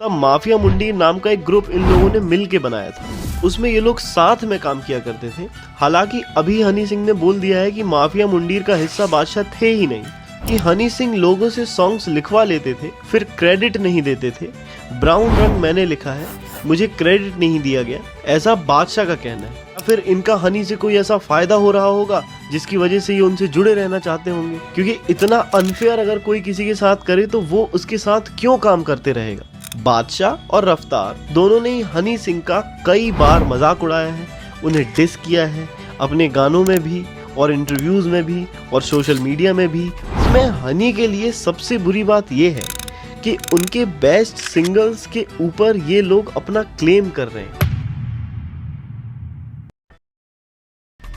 तब माफिया मुंडी नाम का एक ग्रुप इन लोगों ने मिल के बनाया था। उसमें ये लोग साथ में काम किया करते थे। हालांकि अभी हनी सिंह ने बोल दिया है कि माफिया मुंडीर का हिस्सा बादशाह थे ही नहीं, कि हनी सिंह लोगों से सॉन्ग्स लिखवा लेते थे फिर क्रेडिट नहीं देते थे। ब्राउन रंग मैंने लिखा है, मुझे क्रेडिट नहीं दिया गया, ऐसा बादशाह का कहना है। फिर इनका हनी से कोई ऐसा फायदा हो रहा होगा जिसकी वजह से ये उनसे जुड़े रहना चाहते होंगे, क्योंकि इतना अनफेयर अगर कोई किसी के साथ करे तो वो उसके साथ क्यों काम करते रहेगा। बादशाह और रफ्तार दोनों ने ही हनी सिंह का कई बार मजाक उड़ाया है, उन्हें डिस किया है अपने गानों में भी और इंटरव्यूज में भी और सोशल मीडिया में भी। इसमें हनी के लिए सबसे बुरी बात यह है कि उनके बेस्ट सिंगल्स के ऊपर ये लोग अपना क्लेम कर रहे हैं।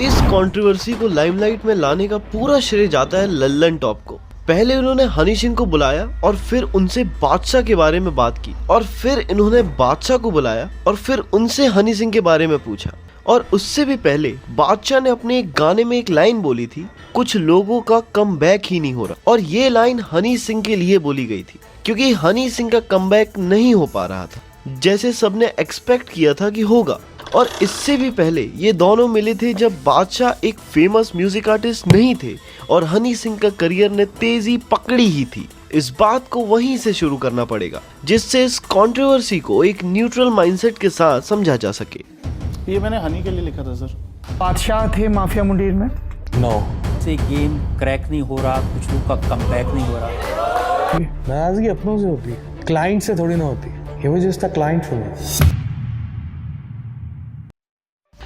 इस कंट्रोवर्सी को लाइमलाइट में लाने का पूरा श्रेय जाता है लल्लन टॉप को। पहले उन्होंने हनी सिंह को बुलाया और फिर उनसे बादशाह के बारे में बात की, और फिर इन्होंने बादशाह को बुलाया और फिर उनसे हनी सिंह के बारे में पूछा। और उससे भी पहले बादशाह ने अपने एक गाने में एक लाइन बोली थी, कुछ लोगों का कमबैक ही नहीं हो रहा, और ये लाइन हनी सिंह के लिए बोली गई थी क्योंकि हनी सिंह का कमबैक नहीं हो पा रहा था जैसे सबने एक्सपेक्ट किया था कि होगा। और इससे भी पहले ये दोनों मिले थे जब बादशाह एक फेमस म्यूजिक आर्टिस्ट नहीं थे और हनी सिंह का करियर ने तेजी पकड़ी ही थी। इस बात को वहीं से शुरू करना पड़ेगा जिससे इस कंट्रोवर्सी को एक न्यूट्रल माइंडसेट के साथ समझा जा सके। ये मैंने हनी के लिए लिखा था सर। बादशाह थे माफिया मुंडीर में? नो। से गेम क्रैक नहीं हो रहा, कुछ लोग का कमबैक नहीं हो रहा। नाराजगी अपनों से होती है, क्लाइंट से थोड़ी ना होती। He was just a client for me.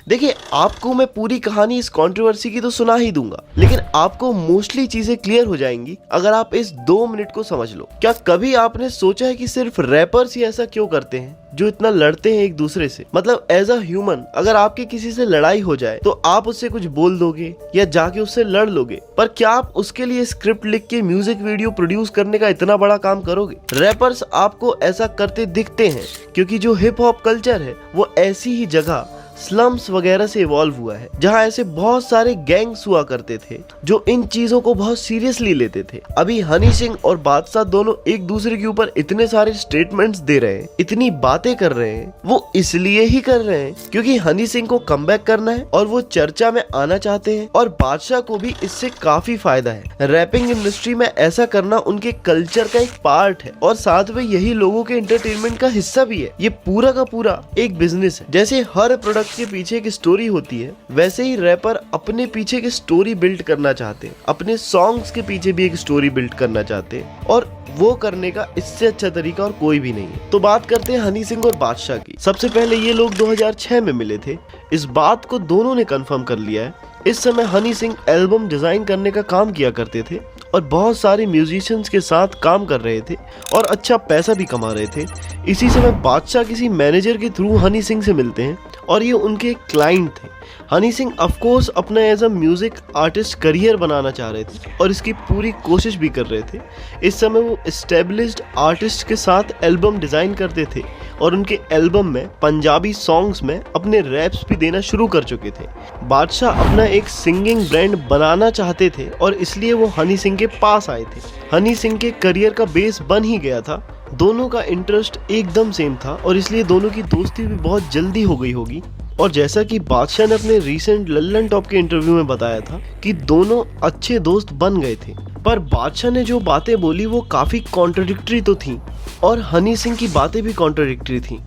देखिए, आपको मैं पूरी कहानी इस कंट्रोवर्सी की तो सुना ही दूंगा, लेकिन आपको मोस्टली चीजें क्लियर हो जाएंगी अगर आप इस 2 मिनट को समझ लो। क्या कभी आपने सोचा है कि सिर्फ रैपर्स ही ऐसा क्यों करते हैं जो इतना लड़ते हैं एक दूसरे से? मतलब एज अ ह्यूमन अगर आपके किसी से लड़ाई हो जाए तो आप उससे कुछ बोल दोगे या जाके उससे लड़ लोगे, पर क्या आप उसके लिए स्क्रिप्ट लिख के म्यूजिक वीडियो प्रोड्यूस करने का इतना बड़ा काम करोगे? रैपर्स आपको ऐसा करते दिखते हैं क्योंकि जो हिप हॉप कल्चर है वो ऐसी ही जगह स्लम्स वगैरह से इवॉल्व हुआ है जहां ऐसे बहुत सारे गैंग्स हुआ करते थे जो इन चीजों को बहुत सीरियसली लेते थे। अभी हनी सिंह और बादशाह दोनों एक दूसरे के ऊपर इतने सारे स्टेटमेंट्स दे रहे हैं, इतनी बातें कर रहे हैं, वो इसलिए ही कर रहे हैं क्योंकि हनी सिंह को कमबैक करना है और वो चर्चा में आना चाहते हैं, और बादशाह को भी इससे काफी फायदा है। रैपिंग इंडस्ट्री में ऐसा करना उनके कल्चर का एक पार्ट है और साथ में यही लोगों के एंटरटेनमेंट का हिस्सा भी है। ये पूरा का पूरा एक बिजनेस है। जैसे हर प्रोडक्ट के पीछे एक स्टोरी होती है, वैसे ही रैपर अपने पीछे की स्टोरी बिल्ड करना चाहते हैं, अपने सॉन्ग्स के पीछे भी एक स्टोरी बिल्ड करना चाहते हैं, और वो करने का इससे अच्छा तरीका और कोई भी नहीं है। तो बात करते हैं हनी सिंह और बादशाह की। सबसे पहले ये लोग 2006 में मिले थे, इस बात को दोनों ने कंफर्म कर लिया है। इस समय हनी सिंह एल्बम डिजाइन करने का काम किया करते थे और बहुत सारे म्यूजिशियंस के साथ काम कर रहे थे और अच्छा पैसा भी कमा रहे थे। इसी समय बादशाह किसी मैनेजर के थ्रू हनी सिंह से मिलते हैं और ये उनके क्लाइंट थे। हनी सिंह ऑफ कोर्स अपना as a music artist career बनाना चाह रहे थे और इसकी पूरी कोशिश भी कर रहे थे। इस समय वो एस्टेब्लिश्ड आर्टिस्ट के साथ एल्बम डिजाइन करते थे और उनके एल्बम में पंजाबी सॉन्ग्स में अपने रैप्स भी देना शुरू कर चुके थे। बादशाह अपना एक सिंगिंग ब्रांड बनाना चाहते थे और इसलिए वो हनी सिंह के पास आए थे। हनी सिंह के करियर का बेस बन ही गया था, दोनों का इंटरेस्ट एकदम सेम था और इसलिए दोनों की दोस्ती भी बहुत जल्दी हो गई होगी। और जैसा कि बादशाह ने अपने रीसेंट लल्लन टॉप के इंटरव्यू में बताया था कि दोनों अच्छे दोस्त बन गए थे, पर बादशाह ने जो बातें बोली वो काफ़ी कॉन्ट्रडिक्टरी तो थी और हनी सिंह की बातें भी कॉन्ट्रडिक्टरी थी।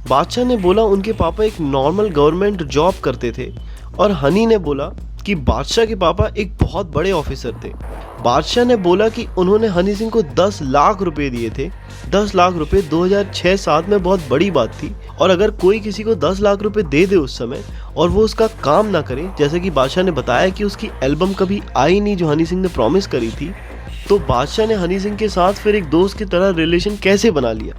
बादशाह ने बोला उनके पापा एक नॉर्मल गवर्नमेंट जॉब करते थे और हनी ने बोला कि बादशाह के पापा एक बहुत बड़े ऑफिसर थे। बादशाह ने बोला कि उन्होंने हनी सिंह को 10 लाख रुपए दिए थे। 10 लाख रुपए 2006-07 में बहुत बड़ी बात थी, और अगर कोई किसी को 10 लाख रुपए दे दे उस समय और वो उसका काम ना करे, जैसे कि बादशाह ने बताया कि उसकी एल्बम कभी आई नहीं जो हनी सिंह ने प्रॉमिस करी थी, तो बादशाह ने हनी सिंह के साथ फिर एक दोस्त की तरह रिलेशन कैसे बना लिया,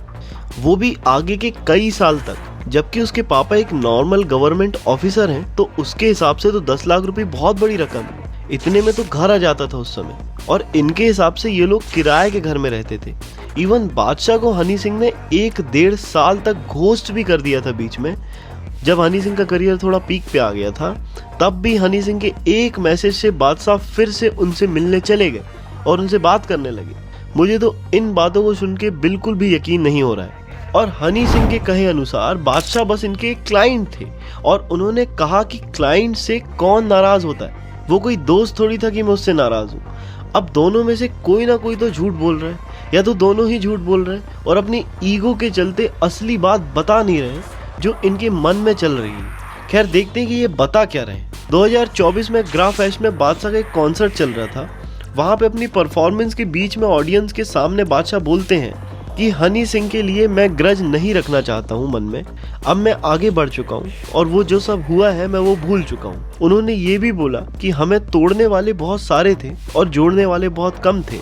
वो भी आगे के कई साल तक। जबकि उसके पापा एक नॉर्मल गवर्नमेंट ऑफिसर हैं, तो उसके हिसाब से तो 10 लाख रुपए बहुत बड़ी रकम है। इतने में तो घर आ जाता था उस समय, और इनके हिसाब से ये लोग किराए के घर में रहते थे। इवन बादशाह को हनी सिंह ने 1-1.5 साल तक घोस्ट भी कर दिया था बीच में। जब हनी सिंह का करियर थोड़ा पीक पे आ गया था, तब भी हनी सिंह के एक मैसेज से बादशाह फिर से उनसे मिलने चले गए और उनसे बात करने लगे। मुझे तो इन बातों को सुन के बिल्कुल भी यकीन नहीं हो रहा है। और हनी सिंह के कहे अनुसार बादशाह बस इनके क्लाइंट थे और उन्होंने कहा कि क्लाइंट से कौन नाराज होता है, वो कोई दोस्त थोड़ी था कि मैं उससे नाराज हूँ। अब दोनों में से कोई ना कोई तो झूठ बोल रहा है या तो दोनों ही झूठ बोल रहे हैं और अपनी ईगो के चलते असली बात बता नहीं रहे जो इनके मन में चल रही है। खैर देखते हैं कि ये बता क्या रहे हैं। 2024 में ग्राफ एश में बादशाह का एक कॉन्सर्ट चल रहा था। वहाँ पे अपनी परफॉर्मेंस के बीच में ऑडियंस के सामने बादशाह बोलते हैं कि हनी सिंह के लिए मैं ग्रज नहीं रखना चाहता हूँ मन में, अब मैं आगे बढ़ चुका हूँ और वो जो सब हुआ है मैं वो भूल चुका हूँ। उन्होंने ये भी बोला कि हमें तोड़ने वाले बहुत सारे थे और जोड़ने वाले बहुत कम थे,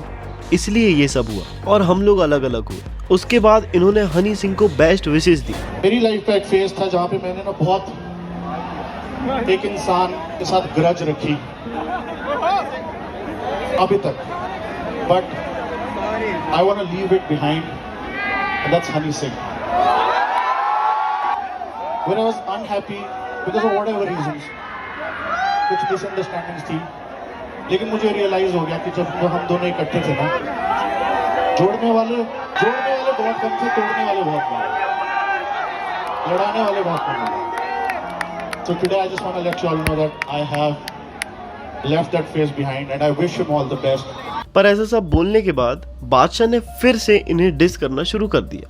इसलिए ये सब हुआ और हम लोग अलग अलग हुए। उसके बाद इन्होंने हनी सिंह को बेस्ट विशेष दी। मेरी लाइफ का एक फेज था जहाँ पे मैंने ना बहुत एक इंसान के साथ ग्रज रखी अभी तक, but I want to leave it behind, and that's Honey Singh. When I was unhappy because of whatever reasons, कुछ मिसअंडरस्टैंडिंग्स थी, लेकिन मुझे रियलाइज हो गया कि जब हम दोनों इकट्ठे थे ना, जोड़ने वाले बहुत कम थे, तोड़ने वाले बहुत कम, लड़ाने वाले बहुत कम। So today I just want to let you all know that I have left that phase behind and I wish him all the best. पर ऐसा सब बोलने के बाद बादशाह ने फिर से इन्हें डिस करना शुरू कर दिया।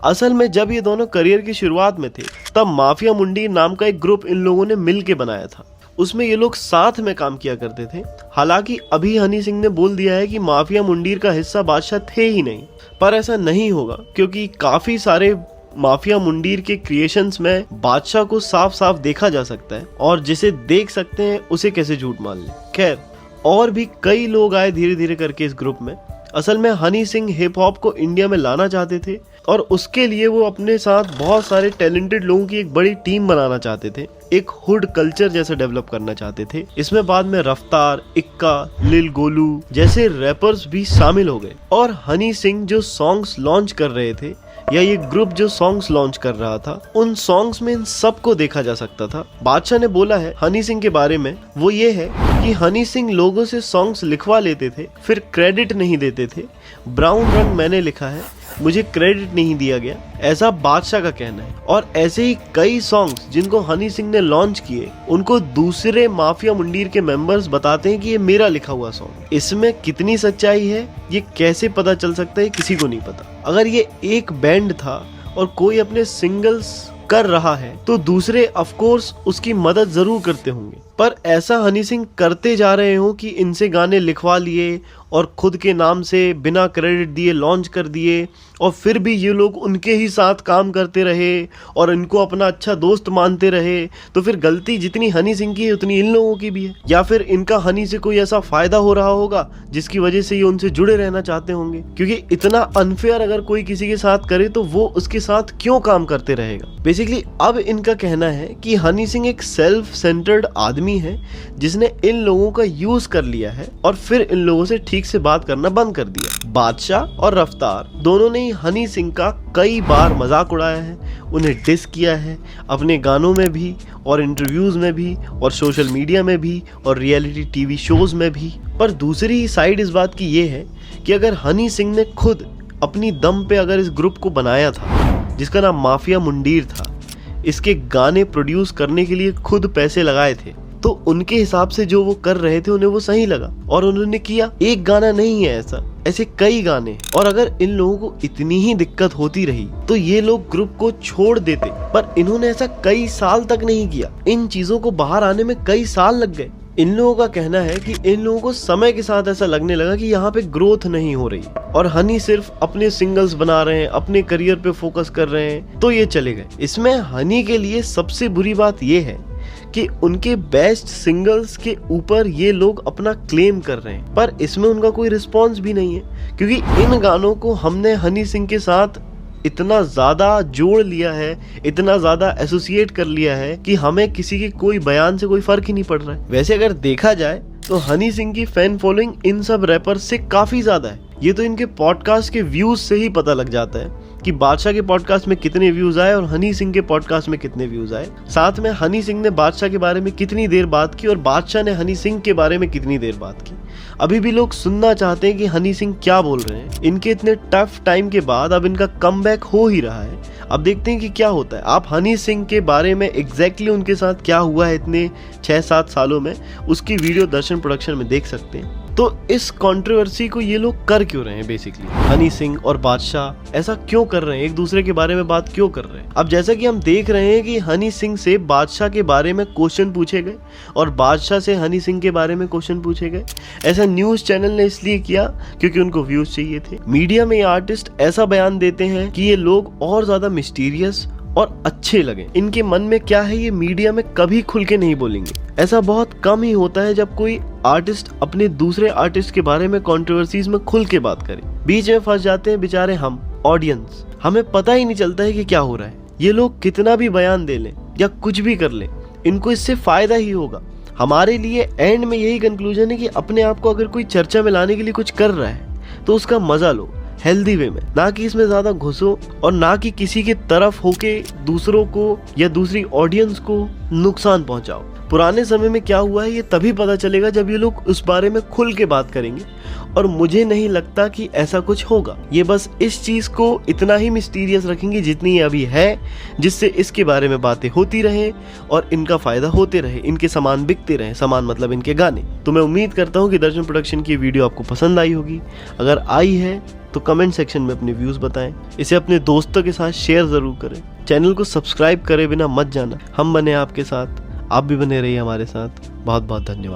असल में जब ये दोनों करियर की शुरुआत में थे तब माफिया मुंडीर नाम का एक ग्रुप इन लोगों ने मिल के बनाया था। उसमें ये लोग साथ में काम किया करते थे। हालांकि अभी हनी सिंह ने बोल दिया है कि माफिया मुंडीर का हिस्सा बादशाह थे ही नहीं, पर ऐसा नहीं होगा क्योंकि काफी सारे माफिया मुंडीर के क्रिएशंस में बादशाह को साफ साफ देखा जा सकता है और जिसे देख सकते हैं उसे कैसे झूठ मान ले। खैर और भी कई लोग आए धीरे धीरे करके इस ग्रुप में। असल में हनी सिंह हिप हॉप को इंडिया में लाना चाहते थे और उसके लिए वो अपने साथ बहुत सारे टैलेंटेड लोगों की एक बड़ी टीम बनाना चाहते थे, एक हुड कल्चर जैसा डेवलप करना चाहते थे। इसमें बाद में रफ्तार, इक्का, लिल गोलू जैसे रैपर्स भी शामिल हो गए और हनी सिंह जो सॉन्ग्स लॉन्च कर रहे थे या ये ग्रुप जो सॉन्ग्स लॉन्च कर रहा था, उन सॉन्ग्स में इन सबको देखा जा सकता था। बादशाह ने बोला है हनी सिंह के बारे में, वो ये है कि हनी सिंह लोगों से सॉन्ग्स लिखवा लेते थे फिर क्रेडिट नहीं देते थे। ब्राउन रंग मैंने लिखा है, मुझे क्रेडिट नहीं दिया गया, ऐसा बादशाह का कहना है। और ऐसे ही कई सॉन्ग्स जिनको हनी सिंह ने लॉन्च किए उनको दूसरे माफिया मुंडीर के मेंबर्स बताते हैं कि ये मेरा लिखा हुआ सॉन्ग। इसमें कितनी सच्चाई है ये कैसे पता चल सकता है किसी को नहीं पता। अगर ये एक बैंड था और कोई अपने सिंगल्स कर रहा है तो दूसरे ऑफ कोर्स उसकी मदद जरूर करते होंगे, पर ऐसा हनी सिंह करते जा रहे हो कि इनसे गाने लिखवा लिए और खुद के नाम से बिना क्रेडिट दिए लॉन्च कर दिए और फिर भी ये लोग उनके ही साथ काम करते रहे और इनको अपना अच्छा दोस्त मानते रहे, तो फिर गलती जितनी हनी सिंह की है उतनी इन लोगों की भी है। या फिर इनका हनी से कोई ऐसा फायदा हो रहा होगा जिसकी वजह से ये उनसे जुड़े रहना चाहते होंगे, क्योंकि इतना अनफेयर अगर कोई किसी के साथ करे तो वो उसके साथ क्यों काम करते रहेगा। बेसिकली अब इनका कहना है कि हनी सिंह एक सेल्फ सेंटर्ड आदमी है जिसने इन लोगों का यूज कर लिया है और फिर इन लोगों से ठीक से बात करना बंद कर दिया। बादशाह और रफ्तार दोनों ने हनी सिंह का कई बार मजाक उड़ाया है, उन्हें डिस किया है अपने गानों में भी और इंटरव्यूज में भी और सोशल मीडिया में भी और रियलिटी टीवी शोज में भी। पर दूसरी साइड इस बात की ये है कि अगर हनी सिंह ने खुद अपनी दम पे अगर इस ग्रुप को बनाया था जिसका नाम माफिया मुंडीर था, इसके गाने प्रोड्यूस करने के लिए खुद पैसे लगाए थे, तो उनके हिसाब से जो वो कर रहे थे उन्हें वो सही लगा और उन्होंने किया। एक गाना नहीं है ऐसा, ऐसे कई गाने। और अगर इन लोगों को इतनी ही दिक्कत होती रही तो ये लोग ग्रुप को छोड़ देते, पर इन्होंने ऐसा कई साल तक नहीं किया। इन चीजों को बाहर आने में कई साल लग गए। इन लोगों का कहना है कि इन लोगों को समय के साथ ऐसा लगने लगा कि यहाँ पे ग्रोथ नहीं हो रही और हनी सिर्फ अपने सिंगल्स बना रहे हैं, अपने करियर पे फोकस कर रहे हैं, तो ये चले गए। इसमें हनी के लिए सबसे बुरी बात ये है कि उनके बेस्ट सिंगल्स के ऊपर ये लोग अपना क्लेम कर रहे हैं, पर इसमें उनका कोई रिस्पॉन्स भी नहीं है, क्योंकि इन गानों को हमने हनी सिंह के साथ इतना ज्यादा जोड़ लिया है, इतना ज्यादा एसोसिएट कर लिया है कि हमें किसी के कोई बयान से कोई फर्क ही नहीं पड़ रहा है। वैसे अगर देखा जाए तो हनी सिंह की फैन फॉलोइंग इन सब रैपर्स से काफी ज्यादा है। ये तो इनके पॉडकास्ट के व्यूज से ही पता लग जाता है कि बादशाह के पॉडकास्ट में कितने व्यूज आए और हनी सिंह के पॉडकास्ट में कितने व्यूज आए। साथ में हनी सिंह ने बादशाह के बारे में कितनी देर बात की और बादशाह ने हनी सिंह के बारे में कितनी देर बात की। अभी भी लोग सुनना चाहते हैं कि हनी सिंह क्या बोल रहे हैं। इनके इतने टफ टाइम के बाद अब इनका कमबैक हो ही रहा है। अब देखते हैं कि क्या होता है। आप हनी सिंह के बारे में एग्जैक्टली उनके साथ क्या हुआ है इतने 6-7 सालों में, उसकी वीडियो दर्शन प्रोडक्शन में देख सकते हैं। तो इस कंट्रोवर्सी को ये लोग कर क्यों रहे हैं? बेसिकली हनी सिंह और बादशाह ऐसा क्यों कर रहे हैं, एक दूसरे के बारे में बात क्यों कर रहे हैं? अब जैसा कि हम देख रहे हैं कि हनी सिंह से बादशाह के बारे में क्वेश्चन पूछे गए और बादशाह से हनी सिंह के बारे में क्वेश्चन पूछे गए। ऐसा न्यूज चैनल ने इसलिए किया क्योंकि उनको व्यूज चाहिए थे। मीडिया में ये आर्टिस्ट ऐसा बयान देते हैं कि ये लोग और ज्यादा मिस्टीरियस और अच्छे लगे। इनके मन में क्या है ये मीडिया में कभी खुल के नहीं बोलेंगे। ऐसा बहुत कम ही होता है जब कोई आर्टिस्ट अपने दूसरे आर्टिस्ट के बारे में कंट्रोवर्सीज में खुल के बात करे। बीच में फंस जाते हैं बेचारे हम ऑडियंस, हमें पता ही नहीं चलता है कि क्या हो रहा है। ये लोग कितना भी बयान दे लें या कुछ भी कर लें, इनको इससे फायदा ही होगा। हमारे लिए एंड में यही कंक्लूजन है कि अपने आप को अगर कोई चर्चा में लाने के लिए कुछ कर रहा है तो उसका मजा लो हेल्दी वे में, ना कि इसमें ज्यादा घुसो और ना कि किसी के तरफ होके दूसरों को या दूसरी ऑडियंस को नुकसान पहुंचाओ। पुराने समय में क्या हुआ है ये तभी पता चलेगा जब ये लोग उस बारे में खुल के बात करेंगे, और मुझे नहीं लगता कि ऐसा कुछ होगा। ये बस इस चीज को इतना ही मिस्टीरियस रखेंगे जितनी ये अभी है, जिससे इसके बारे में बातें होती रहे और इनका फायदा होते रहे, इनके सामान बिकते रहे। सामान मतलब इनके गाने। तो मैं उम्मीद करता हूँ कि दर्शन प्रोडक्शन की वीडियो आपको पसंद आई होगी। अगर आई है तो कमेंट सेक्शन में अपने व्यूज बताएं। इसे अपने दोस्तों के साथ शेयर जरूर करें। चैनल को सब्सक्राइब करे बिना मत जाना। हम बने आपके साथ, आप भी बने रहिए हमारे साथ। बहुत बहुत धन्यवाद।